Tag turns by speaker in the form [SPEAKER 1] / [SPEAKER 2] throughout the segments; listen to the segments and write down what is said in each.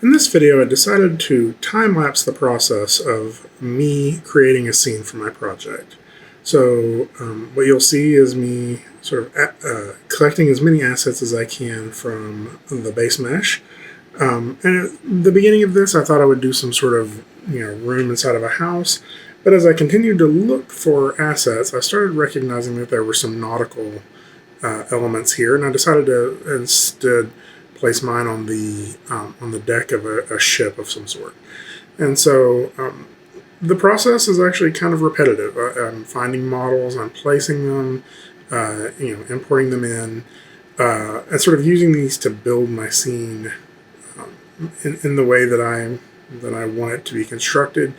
[SPEAKER 1] In this video, I decided to time-lapse the process of me creating a scene for my project. So what you'll see is me sort of collecting as many assets as I can from the base mesh. And at the beginning of this, I thought I would do some sort of room inside of a house. But as I continued to look for assets, I started recognizing that there were some nautical elements here, and I decided to instead place mine on the deck of a ship of some sort. And so the process is actually kind of repetitive. I'm finding models, I'm placing them, importing them in, and sort of using these to build my scene in the way that I want it to be constructed.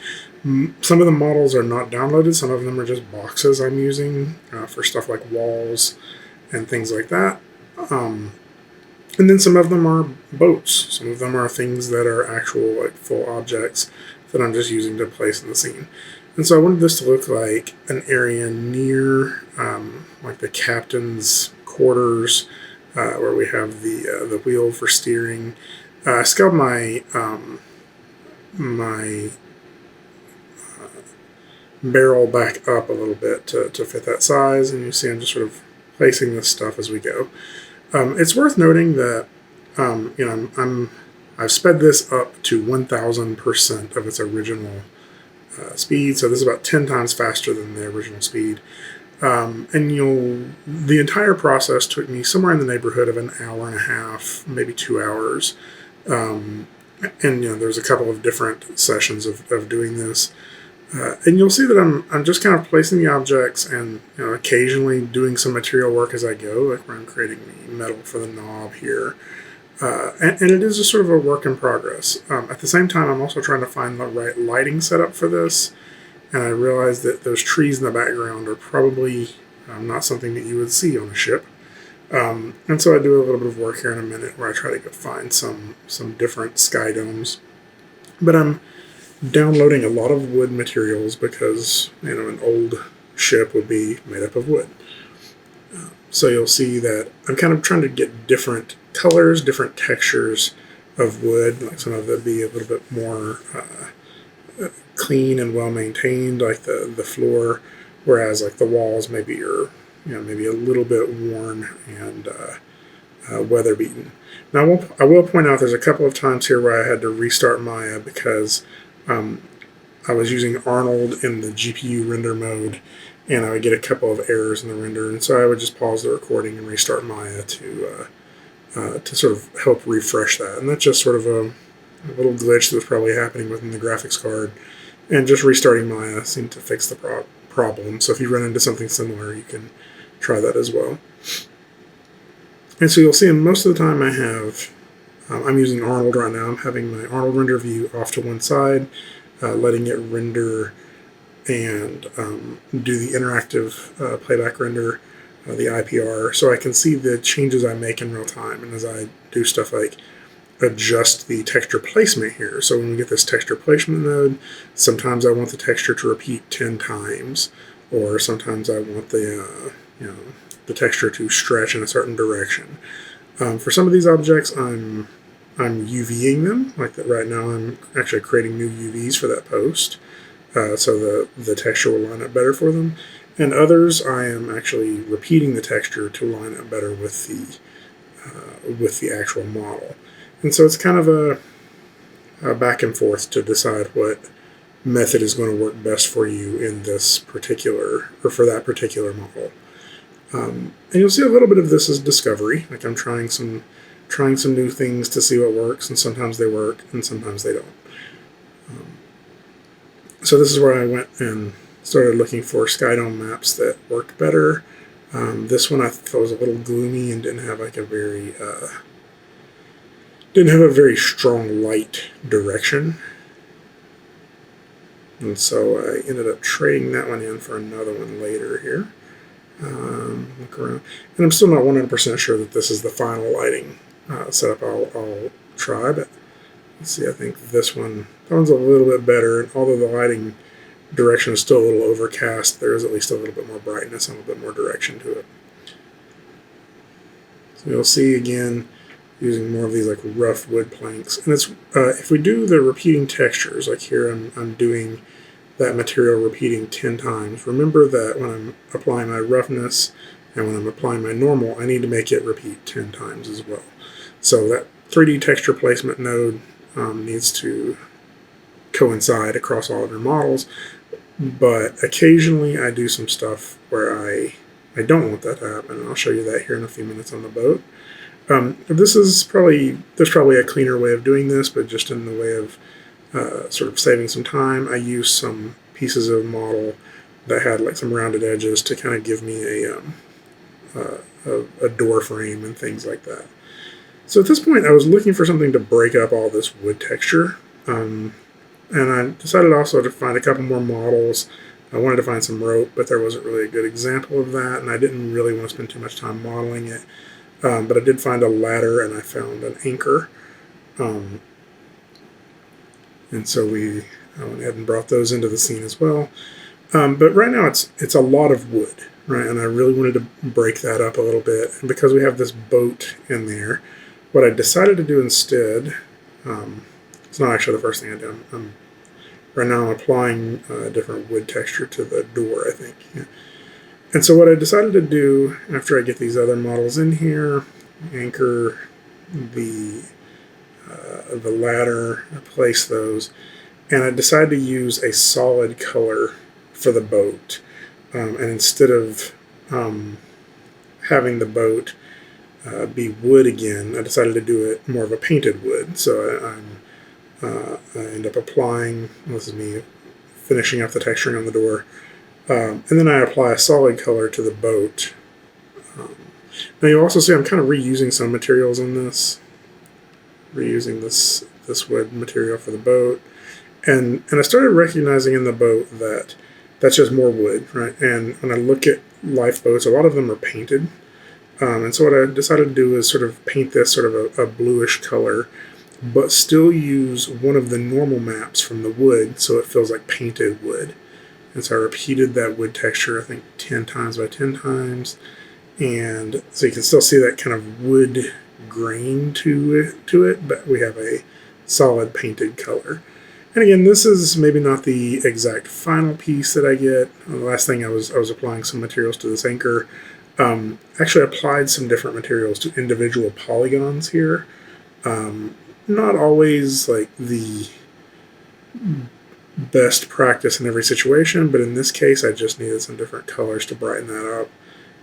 [SPEAKER 1] Some of the models are not downloaded. Some of them are just boxes I'm using for stuff like walls and things like that. And then some of them are boats. Some of them are things that are actual full objects that I'm just using to place in the scene. And so I wanted this to look like an area near like the captain's quarters where we have the wheel for steering. I scaled my barrel back up a little bit to fit that size, and you see I'm just sort of placing this stuff as we go. It's worth noting that I've sped this up to 1,000% of its original speed, so this is about 10 times faster than the original speed. And the entire process took me somewhere in the neighborhood of an hour and a half, maybe 2 hours. And there's a couple of different sessions of doing this. And you'll see that I'm just kind of placing the objects and occasionally doing some material work as I go, like where I'm creating the metal for the knob here. And it is just sort of a work in progress. At the same time, I'm also trying to find the right lighting setup for this. And I realized that those trees in the background are probably not something that you would see on a ship. And so I do a little bit of work here in a minute where I try to go find some different sky domes. But I'm downloading a lot of wood materials because an old ship would be made up of wood. So you'll see that I'm kind of trying to get different colors, different textures of wood, like some of it be a little bit more clean and well maintained, like the floor, whereas like the walls maybe are maybe a little bit worn and weather beaten. Now I will point out there's a couple of times here where I had to restart Maya because I was using Arnold in the GPU render mode, and I would get a couple of errors in the render, and so I would just pause the recording and restart Maya to sort of help refresh that. And that's just sort of a little glitch that was probably happening within the graphics card, and just restarting Maya seemed to fix the problem. So if you run into something similar, you can try that as well. And so you'll see most of the time I'm using Arnold right now. I'm having my Arnold render view off to one side, letting it render and do the interactive playback render, the IPR, so I can see the changes I make in real time. And as I do stuff like adjust the texture placement here, so when we get this texture placement mode, sometimes I want the texture to repeat 10 times, or sometimes I want the texture to stretch in a certain direction. For some of these objects, I'm UVing them, like that right now I'm actually creating new UVs for that post, so the texture will line up better for them. And others, I am actually repeating the texture to line up better with the actual model. And so it's kind of a back and forth to decide what method is going to work best for you in this particular, or for that particular model. And you'll see a little bit of this as discovery, like I'm trying some new things to see what works, and sometimes they work and sometimes they don't. So this is where I went and started looking for skydome maps that worked better. This one I thought was a little gloomy and didn't have like a very strong light direction, and so I ended up trading that one in for another one later here. Look around, and I'm still not 100% sure that this is the final lighting setup I'll try, but let's see. I think that one's a little bit better, and although the lighting direction is still a little overcast, there is at least a little bit more brightness and a little bit more direction to it. So you'll see again using more of these like rough wood planks. And it's if we do the repeating textures, like here I'm doing that material repeating 10 times. Remember that when I'm applying my roughness and when I'm applying my normal, I need to make it repeat 10 times as well. So that 3D texture placement node needs to coincide across all of your models, but occasionally I do some stuff where I don't want that to happen, and I'll show you that here in a few minutes on the boat. There's probably a cleaner way of doing this, but just in the way of sort of saving some time, I used some pieces of model that had like some rounded edges to kind of give me a door frame and things like that. So at this point, I was looking for something to break up all this wood texture, and I decided also to find a couple more models. I wanted to find some rope, but there wasn't really a good example of that, and I didn't really want to spend too much time modeling it. But I did find a ladder, and I found an anchor. And so I went ahead and brought those into the scene as well. But right now it's a lot of wood, right? And I really wanted to break that up a little bit. And because we have this boat in there, what I decided to do instead, it's not actually the first thing I did. Right now I'm applying a different wood texture to the door, I think. Yeah. And so what I decided to do after I get these other models in here, anchor the ladder, place those, and I decided to use a solid color for the boat. And instead of having the boat be wood again, I decided to do it more of a painted wood. So I end up applying, this is me finishing up the texturing on the door, and then I apply a solid color to the boat. Now you'll also see I'm kind of reusing some materials in this, reusing this wood material for the boat, and I started recognizing in the boat that that's just more wood, right? And when I look at lifeboats, a lot of them are painted, and so what I decided to do is sort of paint this sort of a bluish color, but still use one of the normal maps from the wood so it feels like painted wood. And so I repeated that wood texture, I think 10 times by 10 times, and so you can still see that kind of wood grain to it, but we have a solid painted color. And again, this is maybe not the exact final piece that I get. The last thing I was applying some materials to this anchor. Actually applied some different materials to individual polygons here. Not always like the best practice in every situation, but in this case I just needed some different colors to brighten that up.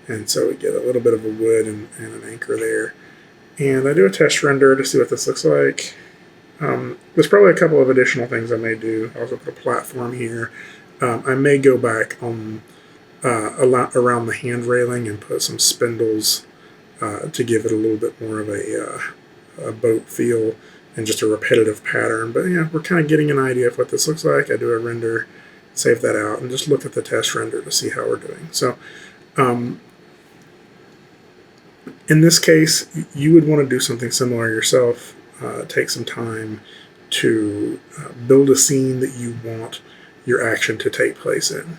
[SPEAKER 1] And so we get a little bit of a wood and an anchor there. And I do a test render to see what this looks like. There's probably a couple of additional things I may do. I also put a platform here. I may go back on around the hand railing and put some spindles to give it a little bit more of a boat feel and just a repetitive pattern. But yeah, we're kind of getting an idea of what this looks like. I do a render, save that out, and just look at the test render to see how we're doing. So in this case, you would want to do something similar yourself. Take some time to build a scene that you want your action to take place in.